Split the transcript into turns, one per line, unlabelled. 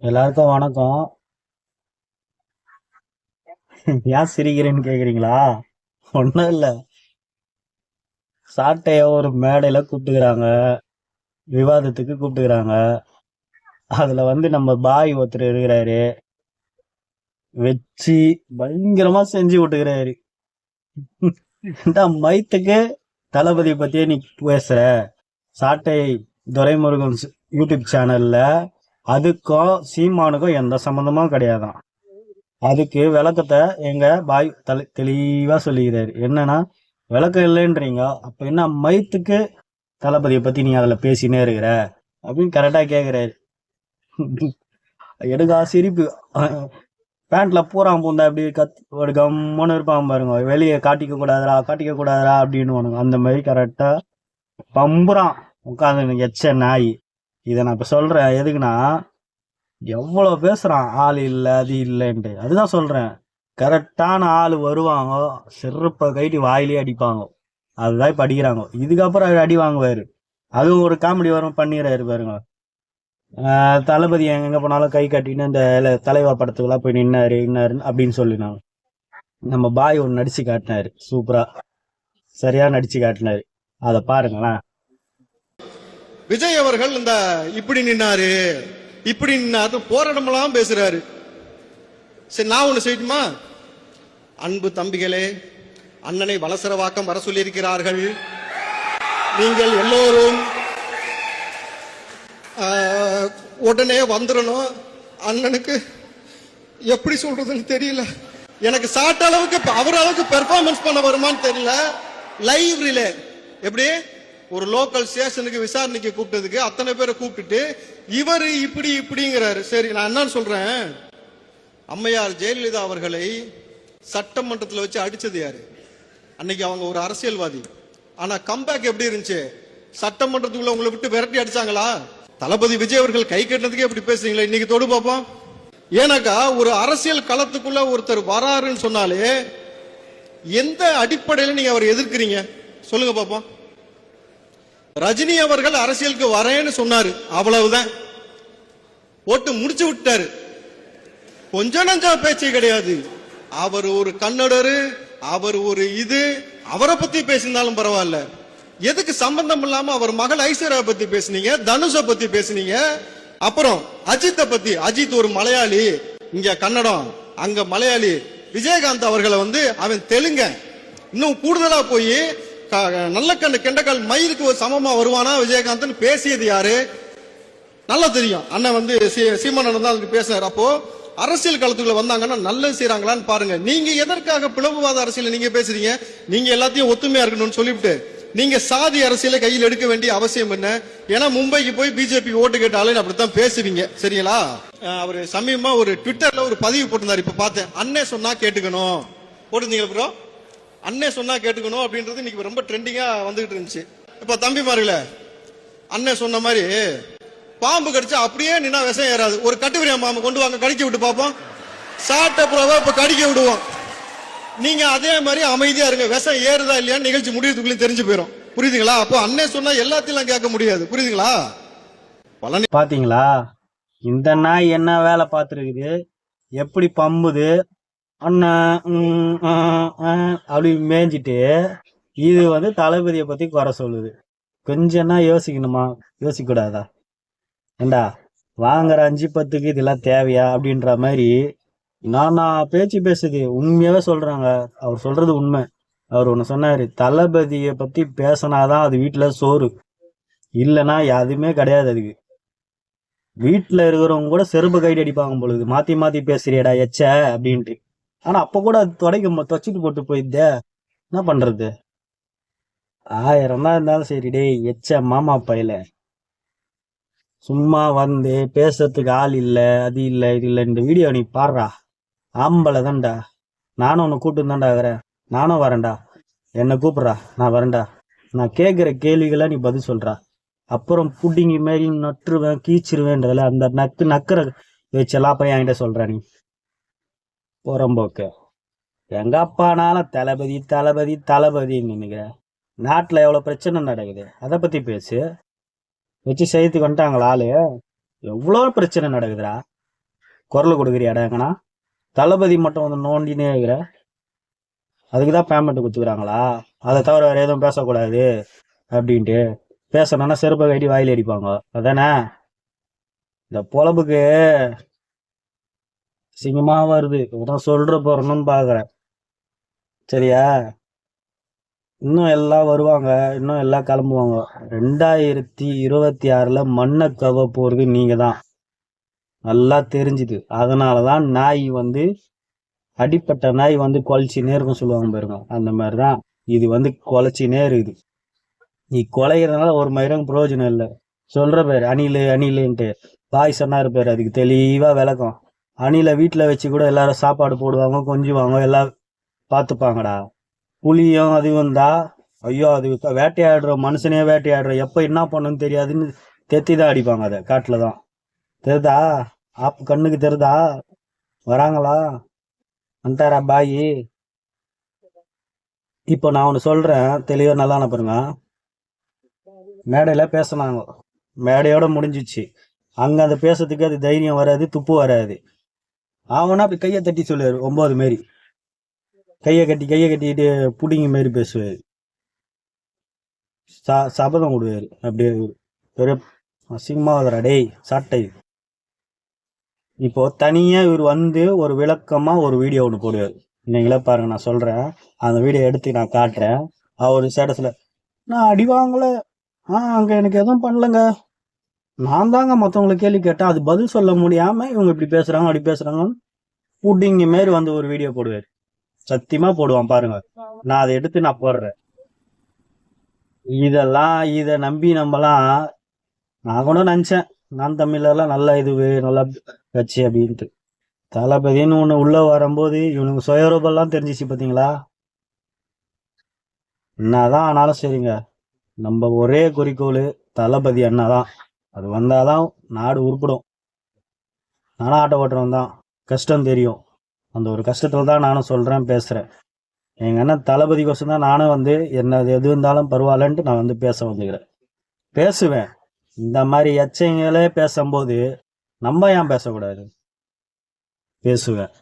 எல்லாருக்கும் வணக்கம். ஏன் சிரிக்கிறேன்னு கேக்குறீங்களா? ஒன்றும் இல்லை. சாட்டைய ஒரு மேடையில கூப்பிட்டுக்கிறாங்க, விவாதத்துக்கு கூப்பிட்டுக்கிறாங்க. அதுல நம்ம பாய் ஒருத்தர் இருக்கிறாரு, வச்சு பயங்கரமா செஞ்சு விட்டுக்கிறாரு. இந்த மைத்துக்கு தளபதி பத்தியே நீ பேசுற, சாட்டை துரைமுருகன் யூடியூப் சேனல்ல அதுக்கும் சீமானுக்கும் எந்த சம்மந்தமும் கிடையாதான். அதுக்கு விளக்கத்தை எங்க பாய் தெளிவா சொல்லிக்கிறாரு. என்னன்னா, விளக்கம் இல்லைன்றீங்க, அப்ப என்ன மைத்துக்கு தளபதியை பத்தி நீ அதுல பேசினே இருக்கிற அப்படின்னு கரெக்டா கேக்குறாரு. எடுக்கா சிரிப்பு. பேண்ட்ல பூரா பூந்தா அப்படி ஒரு கம்முன்னு இருப்பான் பாருங்க, வெளியே காட்டிக்க கூடாதுரா அப்படின்னு அந்த மாதிரி கரெக்டா பம்புறான் உட்காந்து எச்ச நாய். இதை நான் இப்ப சொல்றேன் எதுக்குன்னா, எவ்வளவு பேசுறான் ஆள் இல்ல அது இல்லைன்ட்டு. அதுதான் சொல்றேன், கரெக்டான ஆள் வருவாங்க, செருப்பை கைட்டி வாயிலே அடிப்பாங்க. அதுதான் இப்ப அடிக்கிறாங்க. இதுக்கப்புறம் அடி வாங்குவாரு. அதுவும் ஒரு காமெடி வரும் பண்ணிடுறாரு பாருங்க. தளபதி எங்க போனாலும் கை கட்டின்னு இந்த தலைவா படத்துக்குலாம் போய் நின்னாரு அப்படின்னு சொல்லினாங்க. நம்ம பாய் ஒன்று நடிச்சு காட்டினாரு, சூப்பரா சரியா நடிச்சு காட்டினாரு. அதை பாருங்களேன்.
விஜய் அவர்கள் இந்த இப்படி நின்னாரு இப்படி நின்னாரு போராட்டமெல்லாம் பேசுறாரு. சரி, நான் ஒண்ணு செய்யட்டுமா? அன்பு தம்பிகளே, அண்ணனை வலசரவாக்கம் வர சொல்லியிருக்கிறார்கள். நீங்கள் எல்லோரும் உடனே வந்துடணும். அண்ணனுக்கு எப்படி சொல்றதுன்னு தெரியல. எனக்கு சாட்ட அளவுக்கு அவர் அளவுக்கு பெர்ஃபார்மன்ஸ் பண்ண வருமானு தெரியல. லைவ் ரிலே எப்படி ஒரு லோக்கல் ஸ்டேஷனுக்கு விசாரணைக்கு கூப்பிட்டதுக்கு அத்தனை பேரை கூப்பிட்டுட்டு இவர் இப்படி இப்படிங்கிறாரு. சரி, நான் என்னன்னு சொல்றேன், அம்மையார் ஜெயலலிதா அவர்களை சட்டமன்றத்தில் வச்சு அடிச்சது யாரு? அன்னைக்கு அவங்க ஒரு அரசியல்வாதி. ஆனா கம்பேக் எப்படி இருந்துச்சு? சட்டமன்றத்துக்குள்ள உங்களை விட்டு விரட்டி அடிச்சாங்களா? தளபதி விஜய் அவர்கள் கை கட்டினதுக்கே எப்படி பேசுறீங்களா? இன்னைக்கு தொடு பார்ப்போம். ஏன்னாக்கா ஒரு அரசியல் களத்துக்குள்ள ஒருத்தர் வராருன்னு சொன்னாலே எந்த அடிப்படையில் நீங்க அவரை எதிர்க்கிறீங்க சொல்லுங்க பார்ப்போம். ரஜினி அவர்கள் அரசியலுக்கு வரேன்னு சொன்னாரு, அவ்வளவுதான். ஓட்டு முடிச்சு விட்டாரு. கொஞ்சம் நஞ்சம் பேச்சு கிடையாது. அவர் ஒரு கன்னடரு, அவர் ஒரு அவரை பத்தி பேசினாலும் பரவாயில்ல. எதுக்கு சம்பந்தம் இல்லாம அவர் மகள் ஐஸ்வர்யா பத்தி பேசுனீங்க, தனுஷ பத்தி பேசுனீங்க. அப்புறம் அஜித்தை பத்தி, அஜித் ஒரு மலையாளி, இங்க கன்னடம், அங்க மலையாளி. விஜயகாந்த் அவர்களை அவன் தெலுங்க. இன்னும் கூடுதலா போய் நல்ல கண்ணு கெண்டக்கால் மயிலுக்கு ஒரு சமமா வருவானா விஜயகாந்த் பேசியது யாரு? நல்லா தெரியும். அண்ணன் சீமானன் தான் அதுக்கு பேசினார். அப்போ அரசியல் களத்துக்குள்ள வந்தாங்கன்னா நல்லது செய்யறாங்களான்னு பாருங்க. நீங்க எதற்காக பிளவுவாத அரசியல் நீங்க பேசுறீங்க? நீங்க எல்லாத்தையும் ஒத்துமையா இருக்கணும்னு சொல்லிவிட்டு நீங்க சாதி அரசியலை கையில் எடுக்க வேண்டிய அவசியம் என்ன? ஏன்னா மும்பைக்கு போய் பிஜேபி ஓட்டு கேட்டாலும் அப்படித்தான் பேசுவீங்க, சரிங்களா? அவர் சமீபமா ஒரு ட்விட்டர்ல ஒரு பதிவு போட்டிருந்தாரு, இப்ப பார்த்தேன். அண்ணே சொன்னா கேட்டுக்கணும் போட்டிருந்தீங்க ப்ரோ. அண்ணே சொன்னா கேட்டுக்கணும் அப்படின்றது இன்னைக்கு ரொம்ப ட்ரெண்டிங்கா வந்துகிட்டு இருந்துச்சு. இப்ப தம்பிமார்களே, அண்ணே சொன்ன மாதிரி பாம்பு கடிச்சா அப்படியே நின்னா விஷம் ஏறாது. ஒரு கட்டுவிரியா பாம்பு கொண்டு வாங்க, கடிக்க விட்டு பார்ப்போம். சாட்ட புறவை இப்ப கடிக்க விடுவோம். நீங்க அதே மாதிரி அமைதியா இருங்க. விஷம் ஏறுதா இல்லையான்னு நிகழ்ச்சி முடியறதுக்குள்ளே தெரிஞ்சு போயிடும். புரியுதுங்களா? அப்போ அண்ணே சொன்னா எல்லாத்தையும் கேட்க முடியாது. புரியுதுங்களா?
பாத்தீங்களா இந்த நாய் என்ன வேலை பார்த்துருக்குது, எப்படி பம்புது. அண்ணன் அப்படி மேய்ஞ்சிட்டு இது தளபதியை பத்தி குறை சொல்லுது. கொஞ்சம்னா யோசிக்கணுமா? யோசிக்க கூடாதா? ஏண்டா வாங்குற 5-10க்கு இதெல்லாம் தேவையா அப்படின்ற மாதிரி நான் பேச்சு பேசுது. உண்மையாவே சொல்றாங்க, அவர் சொல்றது உண்மை. அவர் ஒண்ணு சொன்னாரு, தளபதியை பத்தி பேசினாதான் அது வீட்டுல சோறு, இல்லைன்னா எதுவுமே கிடையாது. அதுக்கு வீட்டுல இருக்கிறவங்க கூட செருப்பு கைடு அடிப்பாங்க பொழுது, மாத்தி மாத்தி பேசுறியடா எச்ச அப்படின்ட்டு. ஆனா அப்ப கூட அது தொச்சிட்டு போட்டு போயிடுத, என்ன பண்றது? 1000 தான் இருந்தாலும் சரி, டே எச்ச மாமா பையில சும்மா பேசுறதுக்கு ஆள் இல்ல, அது இல்ல இது இல்ல. இந்த வீடியோ நீ பாடுறா, ஆம்பளை தான்டா. நானும் உன்னை கூப்பிட்டு தான்டா இருக்கிறேன். நானும் வரேன்டா, என்னை கூப்பிட்றா, நான் வரேன்டா. நான் கேட்குற கேள்விகளை நீ பதில் சொல்றா. அப்புறம் புட்டிங்கி மாரி நட்டுருவேன், கீச்சிருவேன்றதுல அந்த நக்கிற வச்செல்லாம் அப்ப என்கிட்ட சொல்ற நீ புறம்போக்கு. எங்க அப்பானாலும் தளபதி தளபதி தளபதின்னு நினைக்கிற. நாட்டுல எவ்வளவு பிரச்சனை நடக்குது, அதை பத்தி பேசு. வச்சு செய்துக்கு வந்துட்டாங்களா ஆளு? எவ்வளோ பிரச்சனை நடக்குதுடா. குரல் கொடுக்குறியாடா எங்கன்னா? தளபதி மட்டும் வந்து நோண்டினே இருக்கிற, அதுக்கு தான் பேமெண்ட் கொடுத்துக்கிறாங்களா? அதை தவிர வேற எதுவும் பேசக்கூடாது அப்படின்ட்டு. பேசணும்னா செருப்பை கட்டி வாயில் அடிப்பாங்க, அதானே? இந்த பொழப்புக்கு சிங்கமா வருது, உதான் சொல்ற போறணும்னு பாக்குறேன். சரியா? இன்னும் எல்லாம் வருவாங்க, இன்னும் எல்லாம் கிளம்புவாங்க. 2026ல மண்ணை கவ போறது நீங்க தான், நல்லா தெரிஞ்சுது. அதனாலதான் நாய் வந்து அடிப்பட்ட நாய் வந்து குலைச்சினே இருக்கும் சொல்லுவாங்க பாருங்க, அந்த மாதிரிதான் இது வந்து குலைச்சினே இருக்குது. நீ குலைகிறதுனால ஒரு மயிரம் பிரயோஜனம் இல்லை. சொல்ற பேர் அணிலு அணிலுன்ட்டு பாய் சொன்னாரு பேர், அதுக்கு தெளிவா விளக்கம். அணில வீட்டுல வச்சு கூட எல்லாரும் சாப்பாடு போடுவாங்க, கொஞ்சுவாங்க, எல்லாம் பார்த்துப்பாங்கடா. புலியும் அதுவும் தான், ஐயோ அது வேட்டையாடுற மனுஷனே வேட்டையாடுற, எப்ப என்ன பண்ணுன்னு தெரியாதுன்னு தெத்திதான் அடிப்பாங்க. அதை காட்டுல தான் தெரிதா, ஆப்பு கண்ணுக்கு தெரிதா? வராங்களா? வந்துட்டாரா பாயி? இப்போ நான் ஒன்று சொல்றேன், தெளிவா நல்லா பாருங்க. மேடையில பேசினாங்க, மேடையோட முடிஞ்சிச்சு. அங்க அந்த பேசுறதுக்கு அது தைரியம் வராது, துப்பு வராது. அவனா அப்படி கையை தட்டி சொல்லுவாரு, 9 மாரி கையை கட்டிட்டு புடிங்க மாரி பேசுவாரு, சபதம் விடுவாரு. அப்படியே பெரிய அசிங்கமா டேய் சாட்டை. இப்போ தனியா இவர் வந்து ஒரு விளக்கமா ஒரு வீடியோ ஒன்று போடுவார். நீங்களே பாருங்க, நான் சொல்றேன், அந்த வீடியோ எடுத்து நான் காட்டுறேன். அவர் ஸ்டேட்டஸ்ல, நான் அடி வாங்கல, அங்க எனக்கு எதுவும் பண்ணலங்க, நான் தாங்க மற்றவங்களை கேள்வி கேட்டேன், அது பதில் சொல்ல முடியாம இவங்க இப்படி பேசுறாங்க அப்படி பேசுறாங்கன்னு புட்டிங்க மாரி வந்து ஒரு வீடியோ போடுவார். சத்தியமா போடுவான் பாருங்க, நான் அதை எடுத்து நான் போடுறேன். இதை நம்பி நம்மலாம், நான் கூட நினைச்சேன் நான் தமிழர்லாம் நல்ல இதுவு நல்லா கட்சி அப்படின்ட்டு. தளபதினு ஒண்ணு உள்ள வரும்போது இவனுக்கு சுயரூபம்லாம் தெரிஞ்சிச்சு பாத்தீங்களா? என்னதான் ஆனாலும் சரிங்க, நம்ம ஒரே குறிக்கோள் தளபதி அண்ணாதான். அது வந்தாதான் நாடு உருப்படும். நானும் ஆட்டோ ஓட்டுறவன் தான், கஷ்டம் தெரியும். அந்த ஒரு கஷ்டத்துல தான் நானும் சொல்றேன், பேசுறேன். எங்க அண்ணன் தளபதிக்கோசம் தான் நானும் வந்து என்ன எது இருந்தாலும் பரவாயில்லன்ட்டு நான் வந்து பேச வந்துக்கிறேன், பேசுவேன். இந்த மாதிரி எச்சங்களே பேசும்போது நம்ம ஏன் பேசக்கூடாது? பேசுவேன்.